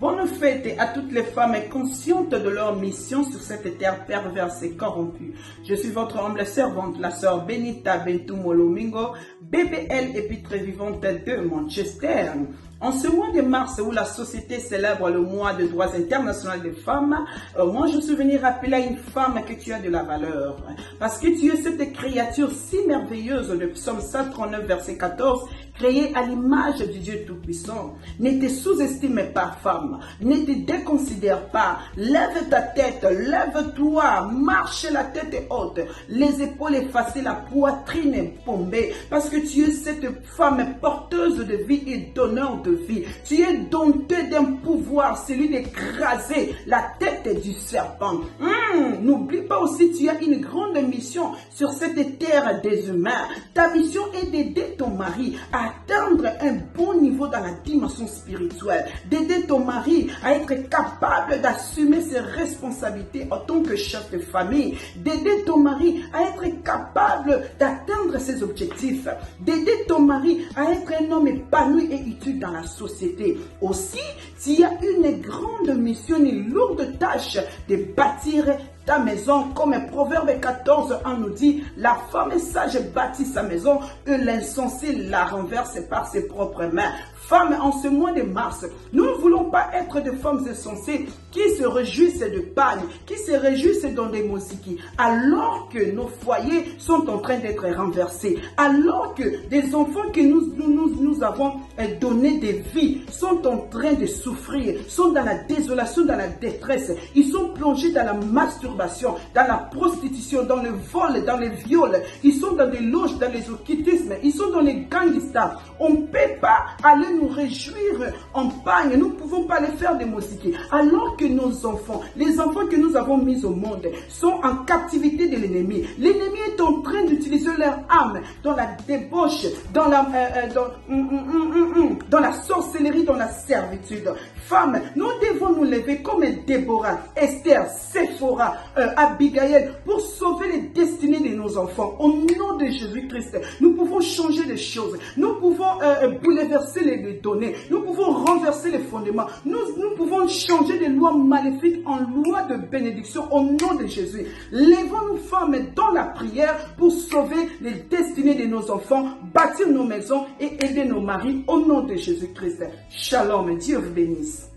Bonne fête à toutes les femmes conscientes de leur mission sur cette terre perverse et corrompue. Je suis votre humble servante, la sœur Benita Bentumolomingo, BBL Épître vivante de Manchester. En ce mois de mars où la société célèbre le mois de droits internationaux des femmes, moi je suis venu rappeler à une femme que tu as de la valeur. Parce que tu es cette créature si merveilleuse de Psaume 139 verset 14, créée à l'image du Dieu Tout-Puissant. Ne te sous-estime pas, femme. Ne te déconsidère pas. Lève ta tête, lève-toi, marche la tête haute, les épaules effacées, la poitrine bombée. Parce que tu es cette femme porteuse de vie et d'honneur de vie. Tu es dompté d'un pouvoir, celui d'écraser la tête du serpent. N'oublie pas aussi, tu as une grande mission sur cette terre des humains. Ta mission est d'aider ton mari à atteindre un bon niveau dans la dimension spirituelle, d'aider ton mari à être capable d'assumer ses responsabilités en tant que chef de famille, d'aider ton mari à être capable d'atteindre ses objectifs, d'aider ton mari à être un homme épanoui et utile dans la société. Aussi, tu as une grande mission, une lourde tâche de bâtir ta maison, comme Proverbe 14:1 nous dit, la femme sage bâtit sa maison et l'insensé la renverse par ses propres mains. Femmes, en ce mois de mars, nous ne voulons pas être des femmes insensées qui se réjouissent de pagne, qui se réjouissent dans des moustiques, alors que nos foyers sont en train d'être renversés, alors que des enfants que nous avons donné des vies sont en train de souffrir, sont dans la désolation, dans la détresse, ils sont plongés dans la masturbation, dans la prostitution, dans le vol, dans les viols, ils sont dans des loges, dans les occultismes, ils sont dans les gangsters. On ne peut pas aller nous réjouir en pagne, nous ne pouvons pas les faire des moustiques, alors que nos enfants, les enfants que nous avons mis au monde, sont en captivité de l'ennemi. L'ennemi est en train d'utiliser leur âme dans la débauche, dans la sorcellerie, dans la servitude. Femmes, nous devons nous lever comme Déborah, Esther, Séphora, Abigail, pour sauver les destinées de nos enfants. Au nom de Jésus-Christ, nous pouvons changer les choses. Nous pouvons bouleverser les données. Nous pouvons renverser les fondements. Nous pouvons changer des lois maléfiques en lois de bénédiction au nom de Jésus. Lèvons-nous, femmes, dans la prière pour sauver les destinées de nos enfants, bâtir nos maisons et aider nos maris au nom de Jésus-Christ. Shalom, Dieu vous bénisse.